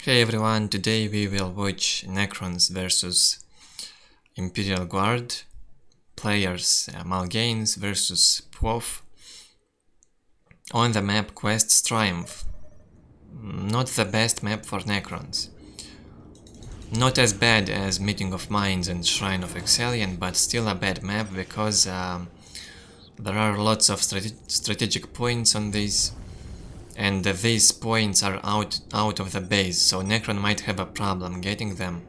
Hey everyone, today we will watch Necrons versus Imperial Guard, players Malgains versus pwaf, on the map Quest's Triumph. Not the best map for Necrons. Not as bad as Meeting of Minds and Shrine of Excellion, but still a bad map because there are lots of strategic points on these. And these points are out of the base, so Necron might have a problem getting them.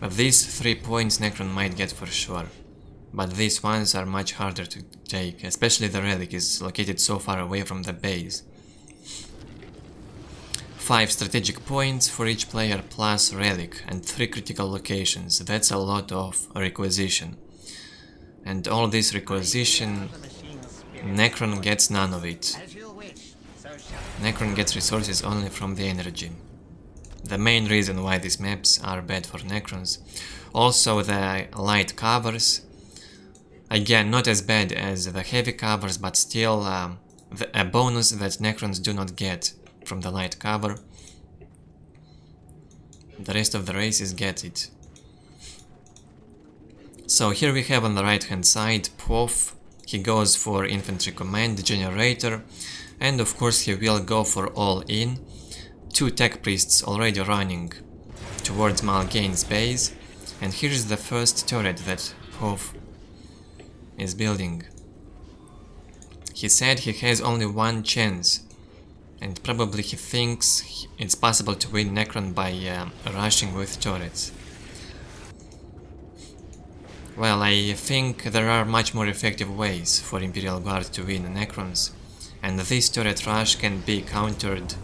But these 3 points Necron might get for sure. But these ones are much harder to take, especially the relic is located so far away from the base. 5 strategic points for each player plus relic and 3 critical locations. That's a lot of requisition. And all this requisition, Necron gets none of it. Necron gets resources only from the energy. The main reason why these maps are bad for Necrons. Also the light covers. Again, not as bad as the heavy covers, but still a bonus that Necrons do not get from the light cover. The rest of the races get it. So here we have on the right hand side pwaf. He goes for infantry command generator, and of course he will go for all in. 2 tech priests already running towards Malgains base, and here is the first turret that pwaf is building. He said he has only 1 chance, and probably he thinks it's possible to win Necron by rushing with turrets. Well, I think there are much more effective ways for Imperial Guard to win Necrons, and this turret rush can be countered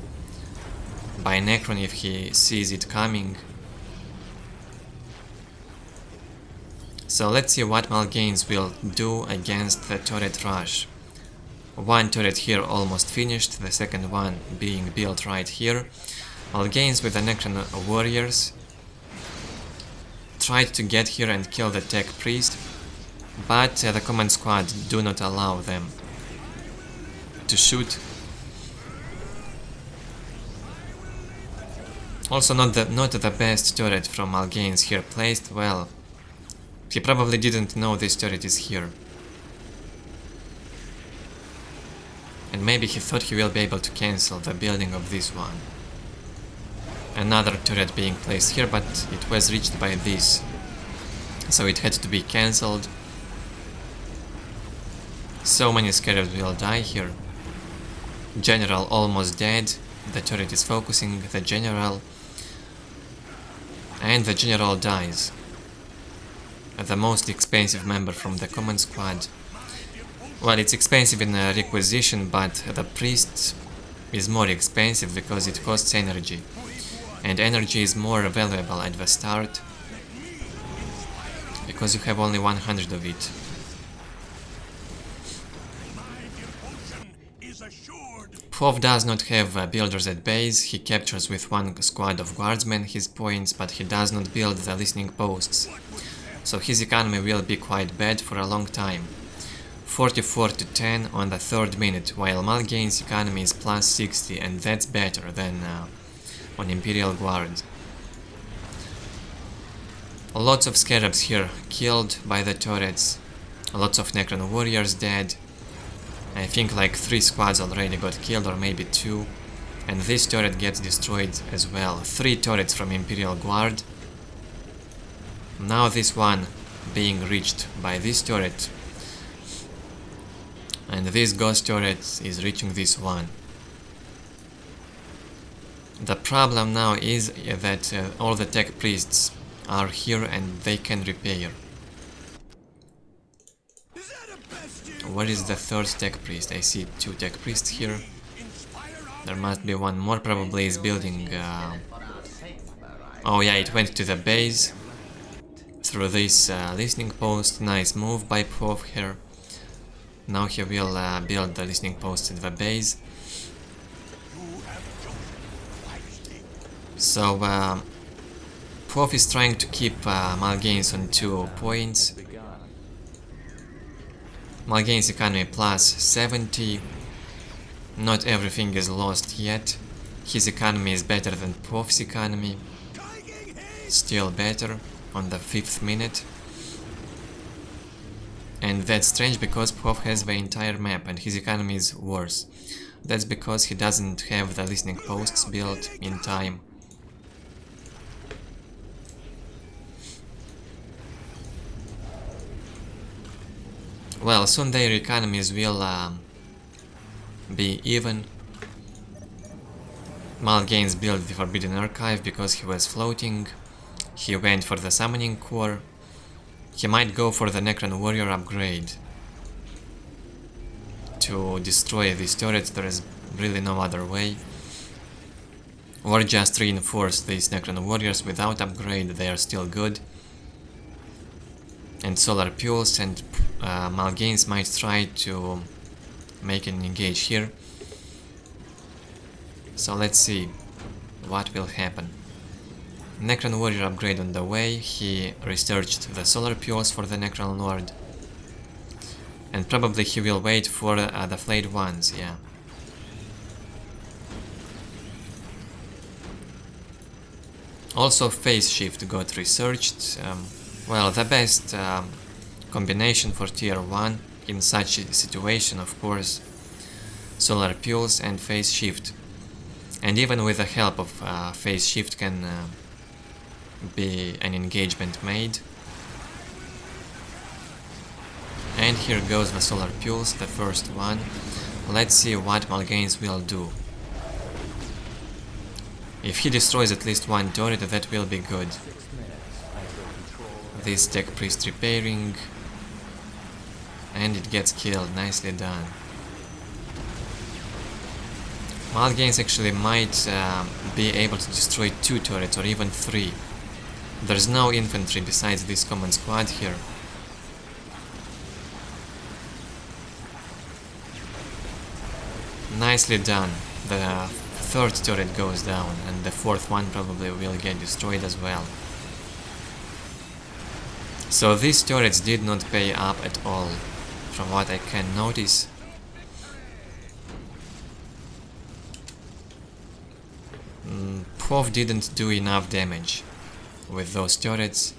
by Necron if he sees it coming. So let's see what Malgains will do against the turret rush. 1 turret here almost finished, the second one being built right here. Malgains with the Necron warriors tried to get here and kill the tech priest, but the command squad do not allow them to shoot. Also not the best turret from Malgains here placed. Well, he probably didn't know this turret is here. And maybe he thought he will be able to cancel the building of this one. Another turret being placed here, but it was reached by this, so it had to be cancelled. So many scarabs will die here. General almost dead, the turret is focusing the general, and the general dies. The most expensive member from the command squad. Well, it's expensive in requisition, but the priest is more expensive because it costs energy. And energy is more valuable at the start, because you have only 100 of it. pwaf does not have builders at base. He captures with 1 squad of guardsmen his points, but he does not build the listening posts. So his economy will be quite bad for a long time. 44 to 10 on the 3rd minute, while Malgains' economy is plus 60, and that's better than on Imperial Guard. Lots of scarabs here killed by the turrets, lots of Necron warriors dead. I think like 3 squads already got killed, or maybe 2, and this turret gets destroyed as well. 3 turrets from Imperial Guard. Now this one being reached by this turret, and this ghost turret is reaching this one. The problem now is that all the tech priests are here and they can repair. Where is the 3rd tech priest? I see 2 tech priests here. There must be 1 more, probably is building... Oh yeah, it went to the base through this listening post. Nice move by pwaf here. Now he will build the listening post at the base. So pwaf is trying to keep Malgains on 2 points. Malgains economy plus 70. Not everything is lost yet. His economy is better than pwaf's economy. Still better on the 5th minute. And that's strange because pwaf has the entire map and his economy is worse. That's because he doesn't have the listening posts built in time. Well, soon their economies will be even. Malgains built the Forbidden Archive because he was floating. He went for the Summoning Core. He might go for the Necron Warrior upgrade to destroy these turrets. There is really no other way. Or just reinforce these Necron Warriors without upgrade, they are still good. And Solar Pulse and Malgains might try to make an engage here. So let's see what will happen. Necron Warrior upgrade on the way. He researched the Solar Pulse for the Necron Lord. And probably he will wait for the Flayed Ones, yeah. Also Phase Shift got researched. Well, the best combination for tier 1 in such a situation, of course, Solar Pulse and Phase Shift. And even with the help of Phase Shift can be an engagement made. And here goes the Solar Pulse, the first one. Let's see what Malgains will do. If he destroys at least one turret, that will be good. This Tech Priest repairing. And it gets killed, nicely done. Malgains actually might be able to destroy 2 turrets or even 3. There's no infantry besides this common squad here. Nicely done. The 3rd turret goes down and the 4th one probably will get destroyed as well. So these turrets did not pay up at all, from what I can notice. pwaf didn't do enough damage with those turrets.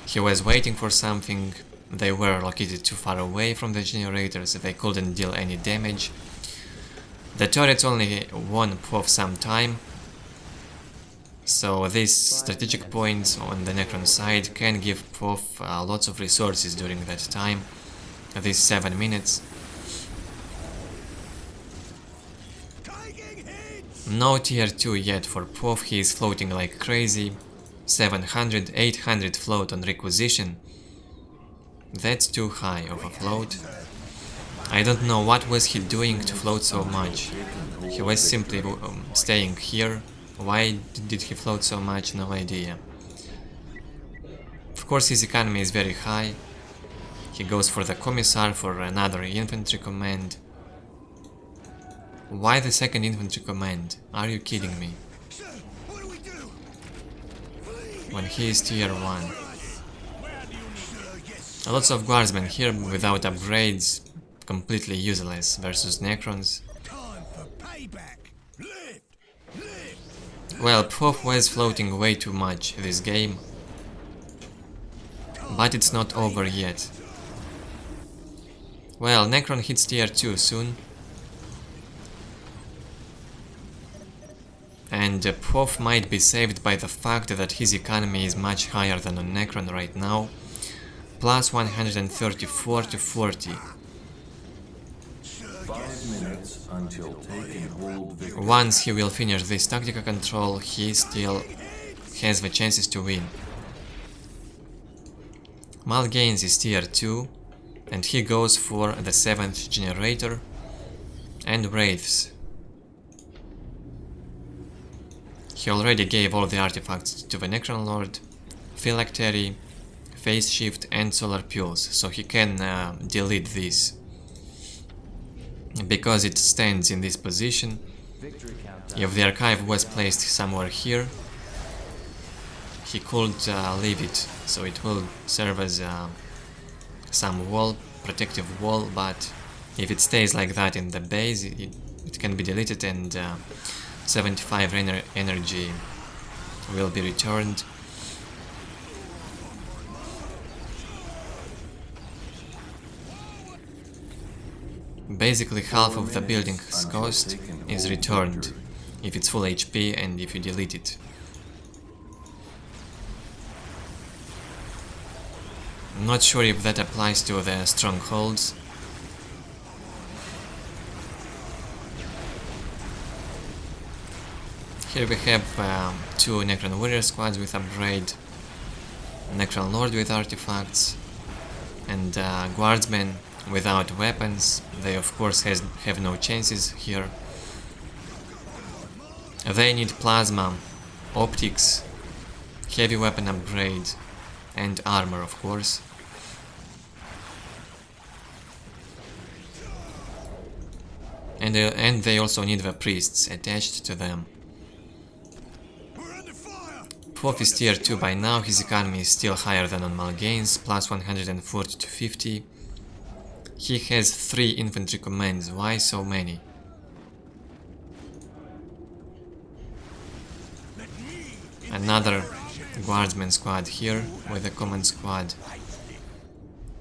He was waiting for something. They were located too far away from the generators, they couldn't deal any damage. The turrets only won pwaf some time, so these strategic points on the Necron side can give pwaf lots of resources during that time, these 7 minutes. No tier 2 yet for pwaf, he is floating like crazy. 700, 800 float on requisition. That's too high of a float. I don't know what was he doing to float so much. He was simply staying here. Why did he float so much? No idea. Of course his economy is very high. He goes for the Commissar for another infantry command. Why the 2nd infantry command? Are you kidding me? When he is tier 1. Lots of guardsmen here without upgrades, completely useless versus Necrons. Well, pwaf was floating way too much this game, but it's not over yet. Well, Necron hits tier 2 soon. And pwaf might be saved by the fact that his economy is much higher than on Necron right now. Plus 134 to 40. 5 minutes until taking hold victory. Once he will finish this tactical control, he still has the chances to win. Malgains is tier 2, and he goes for the 7th generator and Wraiths. He already gave all the artifacts to the Necron Lord, Phylactery, Phase Shift and Solar Pulse, so he can delete this. Because it stands in this position, if the archive was placed somewhere here, he could leave it, so it will serve as some wall, protective wall, but If it stays like that in the base, it can be deleted and 75 energy will be returned. Basically half of the building's cost is returned if it's full HP and if you delete it. Not sure if that applies to the strongholds. Here we have 2 Necron warrior squads with upgrade, Necron lord with artifacts, and guardsmen without weapons. They of course have no chances here. They need plasma, optics, heavy weapon upgrade, and armor of course. And they also need the priests attached to them. pwaf is tier 2 by now, his economy is still higher than on Malgains, plus 140 to 50. He has 3 infantry commands, why so many? Another guardsman squad here with a command squad.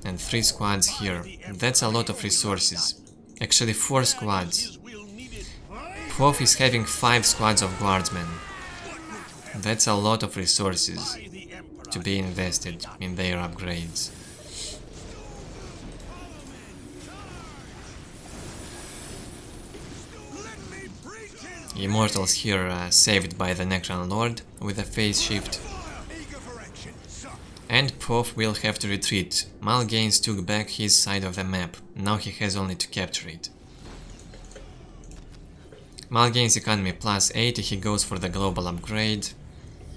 And 3 squads here. That's a lot of resources. Actually 4 squads. pwaf is having 5 squads of guardsmen. That's a lot of resources to be invested in their upgrades. Immortals here are saved by the Necron Lord with a phase shift. And pwaf will have to retreat. Malgains took back his side of the map, now he has only to capture it. Malgains economy plus 80, he goes for the global upgrade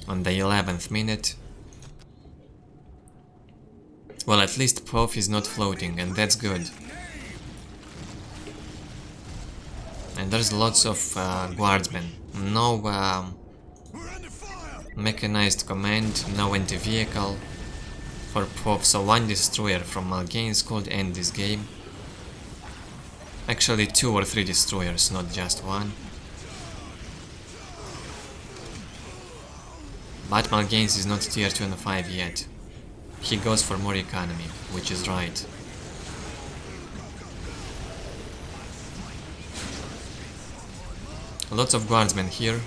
on the 11th minute. Well, at least pwaf is not floating, and that's good. And there's lots of guardsmen. No mechanized command, no anti-vehicle for pwaf, so 1 destroyer from Malgains could end this game. Actually 2 or 3 destroyers, not just 1. But Malgains is not tier 2 and 5 yet. He goes for more economy, which is right. Lots of guardsmen here.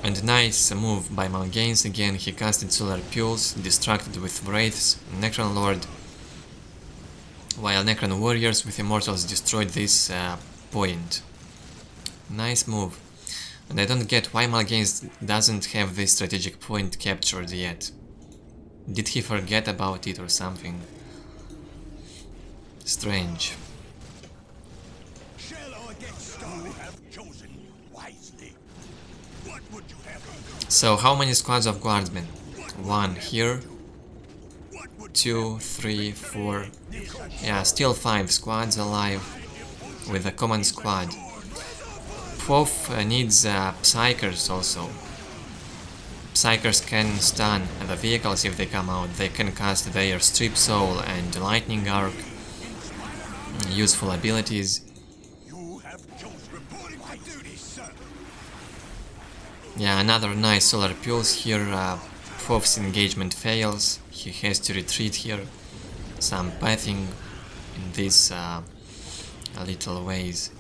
And nice move by Malgains again, he casted Solar Pulse, distracted with Wraiths, Necron Lord, while Necron Warriors with Immortals destroyed this point. Nice move. And I don't get why Malgains doesn't have this strategic point captured yet. Did he forget about it or something? Strange. So how many squads of guardsmen? 1 here, 2, 3, 4, yeah, still 5 squads alive with a common squad. pwaf needs Psykers also. Psykers can stun the vehicles if they come out, they can cast their Strip Soul and Lightning Arc, useful abilities. Yeah, another nice Solar Pulse here. pwaf's engagement fails, he has to retreat here. Some pathing in these little ways.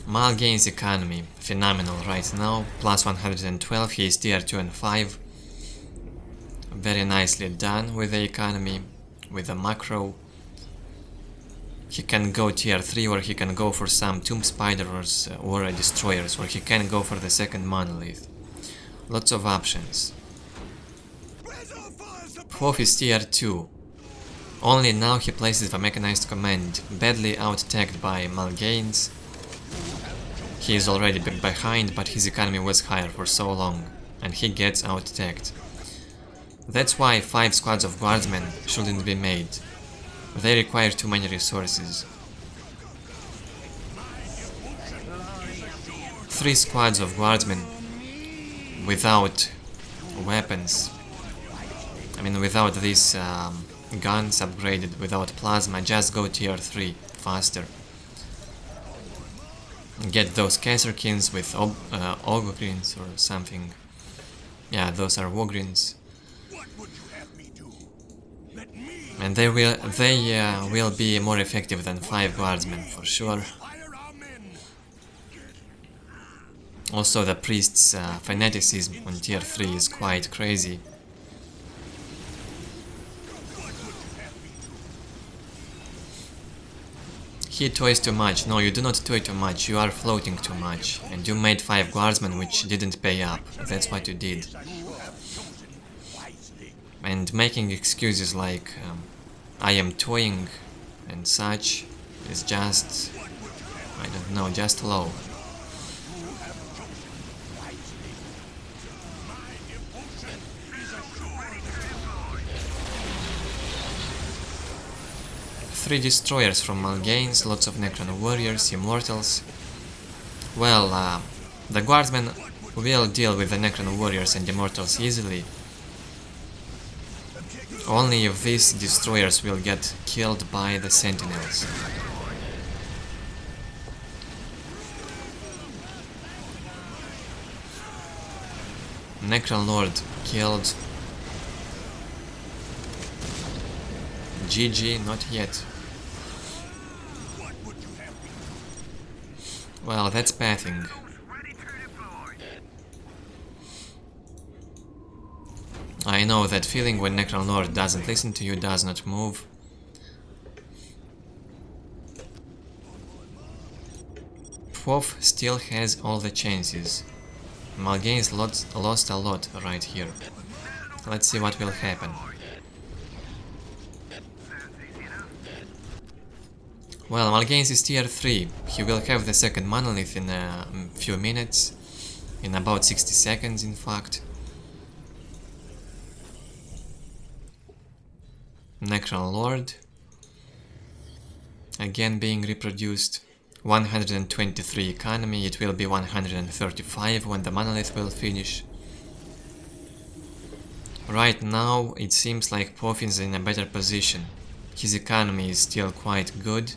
Malgains economy, phenomenal right now, plus 112, he is tier 2 and 5. Very nicely done with the economy, with the macro. He can go tier 3 or he can go for some Tomb Spiders or Destroyers, or he can go for the second Monolith. Lots of options. pwaf is tier 2. Only now he places the mechanized command, badly out-tagged by Malgains. He is already behind, but his economy was higher for so long, and he gets out-tagged. That's why 5 squads of guardsmen shouldn't be made. They require too many resources. 3 squads of guardsmen without weapons. I mean, without these guns upgraded, without plasma, just go tier 3 faster. Get those Caesarkins with Ogogrins or something. Yeah, those are Wogrins. And they will be more effective than 5 guardsmen for sure. Also, the priest's fanaticism on tier 3 is quite crazy. He toys too much. No, you do not toy too much, you are floating too much. And you made 5 guardsmen which didn't pay up. That's what you did. And making excuses like I am toying and such is just, I don't know, just low. Three destroyers from Malgains, lots of Necron warriors, immortals. Well, the guardsmen will deal with the Necron warriors and immortals easily. Only if these destroyers will get killed by the sentinels. Necron Lord killed. GG, not yet. Well, that's pathing. I know that feeling when Necron Lord doesn't listen to you, does not move. pwaf still has all the chances. Malgains lost a lot right here. Let's see what will happen. Well, Malgains is tier 3. He will have the second monolith in a few minutes. In about 60 seconds, in fact. Necron Lord. Again being reproduced. 123 economy, it will be 135 when the monolith will finish. Right now, it seems like pwaf is in a better position. His economy is still quite good.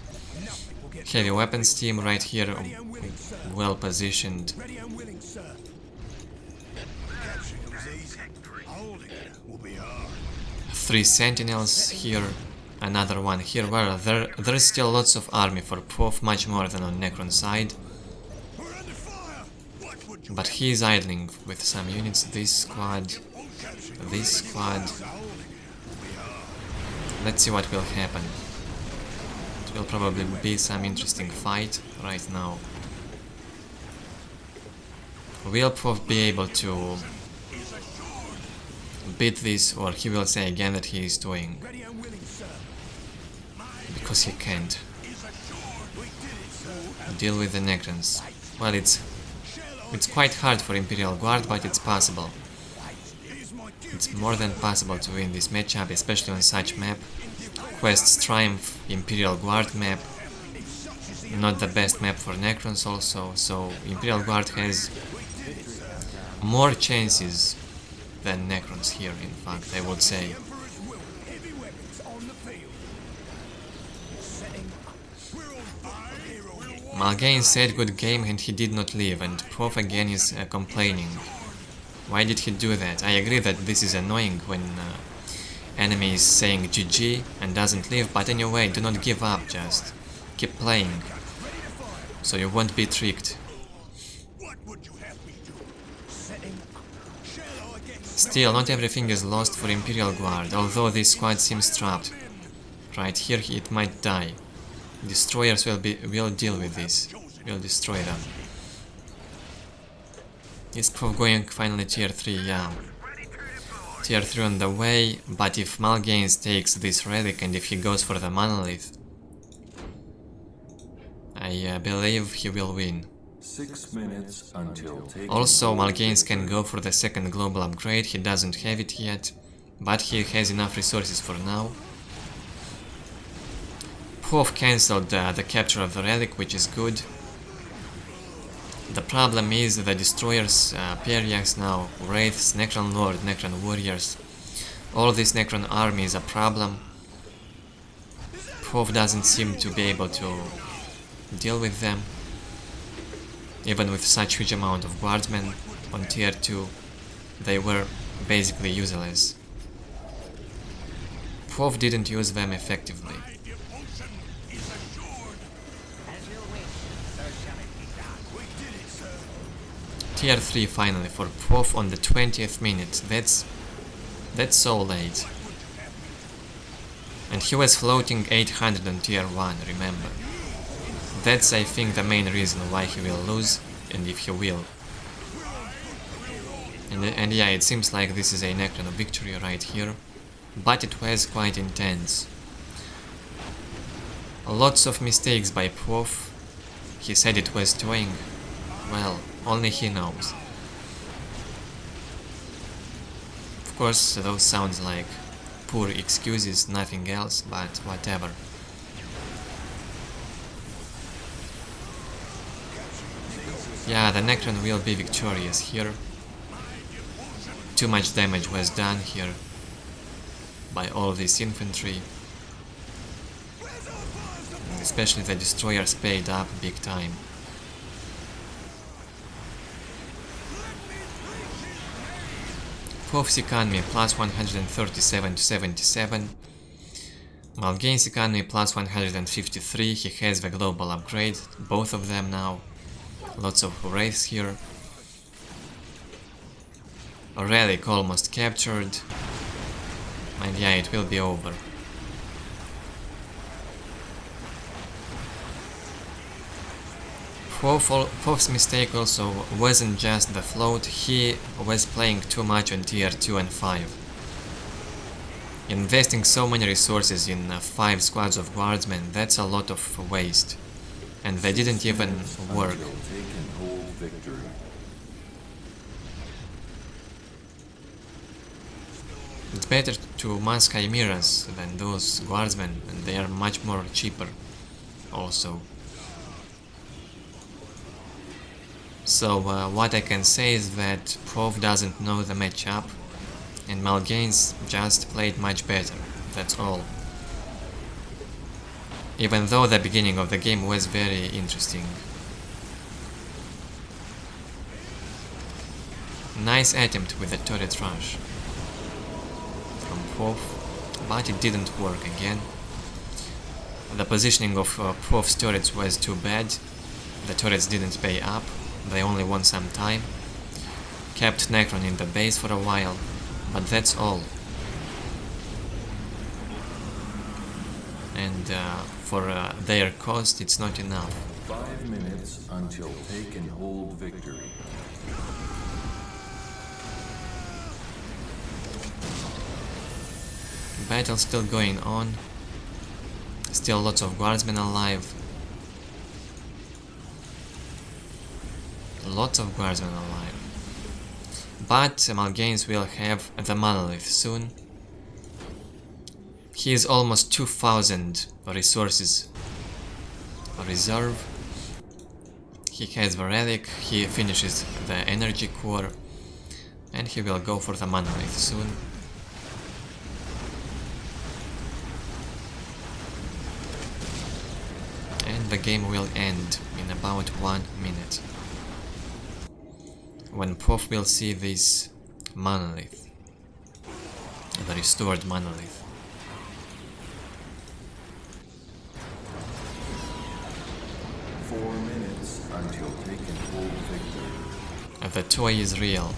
Heavy weapons team right here, well positioned. 3 sentinels here, another one here. Well, there's still lots of army for pwaf, much more than on Necron side. But he is idling with some units, this squad. Let's see what will happen. It will probably be some interesting fight right now. Will pwaf be able to beat this, or he will say again that he is toying? Because he can't. Deal with the Necrons. Well, it's quite hard for Imperial Guard, but it's possible. It's more than possible to win this matchup, especially on such map. Quest's Triumph, Imperial Guard map. Not the best map for Necrons also, so Imperial Guard has more chances than Necrons here, in fact, I would say. Malgains said good game and he did not leave, and pwaf again is complaining. Why did he do that? I agree that this is annoying when enemy is saying GG and doesn't leave, but anyway, do not give up, just keep playing, so you won't be tricked. Still, not everything is lost for Imperial Guard, although this squad seems trapped. Right here it might die. Destroyers will deal with this, will destroy them. Is pwaf going finally tier 3? Yeah. Tier 3 on the way, but if Malgains takes this relic and if he goes for the monolith, I believe he will win. 6 minutes until taking. Also, Malgains can go for the second global upgrade, he doesn't have it yet, but he has enough resources for now. pwaf cancelled the capture of the relic, which is good. The problem is the destroyers, Periax now, Wraiths, Necron Lord, Necron Warriors. All this Necron army is a problem. pwaf doesn't seem to be able to deal with them. Even with such huge amount of guardsmen on tier 2, they were basically useless. pwaf didn't use them effectively. Tier 3 finally for pwaf on the 20th minute. That's so late. And he was floating 800 on tier 1, remember. That's, I think, the main reason why he will lose, and if he will. And yeah, it seems like this is a Necron victory right here, but it was quite intense. Lots of mistakes by pwaf. He said it was toying. Well, only he knows. Of course, those sounds like poor excuses, nothing else, but whatever. Yeah, the Necron will be victorious here. Too much damage was done here by all this infantry. Especially the destroyers paid up big time. pwaf's economy plus 137 to 77. Malgains economy plus 153. He has the global upgrade, both of them now. Lots of wraiths here. A relic almost captured. And yeah, it will be over. pwaf's mistake also wasn't just the float, he was playing too much on tier 2 and 5. Investing so many resources in 5 squads of guardsmen, that's a lot of waste. And they didn't even work. It's better to mass chimeras than those guardsmen, and they are much more cheaper also. So what I can say is that pwaf doesn't know the matchup, and Malgains just played much better, that's all. Even though the beginning of the game was very interesting. Nice attempt with the turret rush from pwaf, but it didn't work again. The positioning of pwaf's turrets was too bad, the turrets didn't pay up. They only won some time, kept Necron in the base for a while, but that's all. And for their cost, it's not enough. 5 minutes until take and hold victory. Battle still going on, still lots of guardsmen alive. Lots of guardsmen alive. But Malgains will have the monolith soon. He is almost 2000 resources reserve. He has the relic, he finishes the energy core, and he will go for the monolith soon. And the game will end in about 1 minute. When pwaf will see this monolith, the restored monolith. Until taken full victory. The toy is real.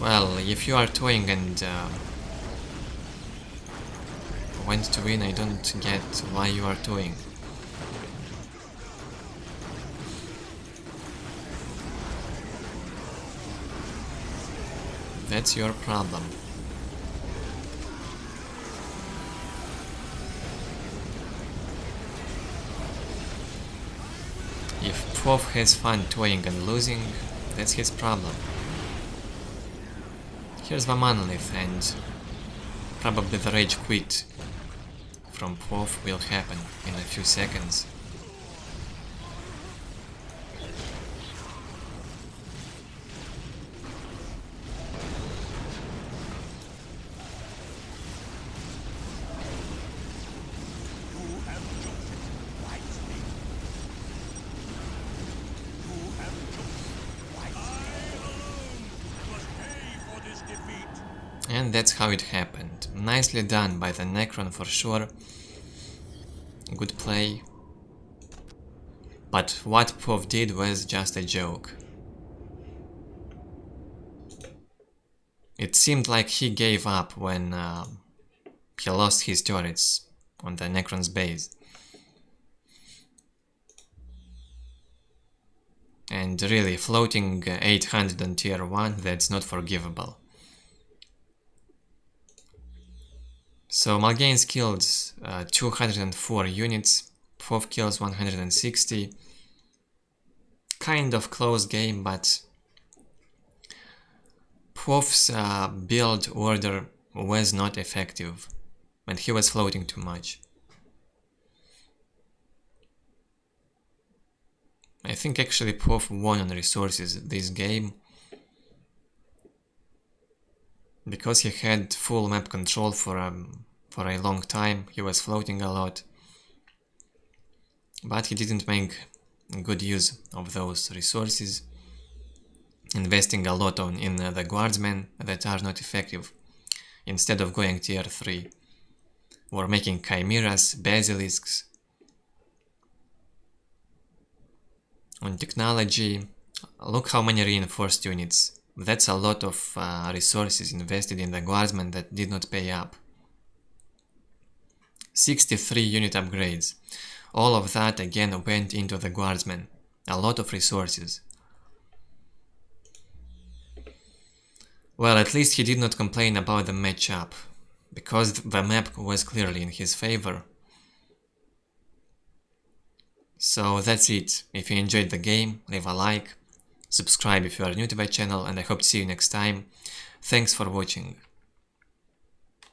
Well, if you are toying and want to win, I don't get why you are toying. That's your problem. If pwaf has fun toying and losing, that's his problem. Here's the monolith and probably the rage quit from pwaf will happen in a few seconds. And that's how it happened. Nicely done by the Necron for sure. Good play. But what pwaf did was just a joke. It seemed like he gave up when he lost his turrets on the Necron's base. And really, floating 800 on tier 1, that's not forgivable. So Malgains killed 204 units, pwaf kills 160. Kind of close game, but pwaf's build order was not effective, and he was floating too much. I think actually pwaf won on resources this game, because he had full map control for a long time. He was floating a lot, but he didn't make good use of those resources, investing a lot in the guardsmen that are not effective, instead of going tier 3, or making chimeras, basilisks. On technology, look how many reinforced units. That's a lot of resources invested in the guardsmen that did not pay up. 63 unit upgrades. All of that again went into the guardsmen. A lot of resources. Well, at least he did not complain about the matchup, because the map was clearly in his favor. So that's it. If you enjoyed the game, leave a like, subscribe if you are new to my channel, and I hope to see you next time. Thanks for watching.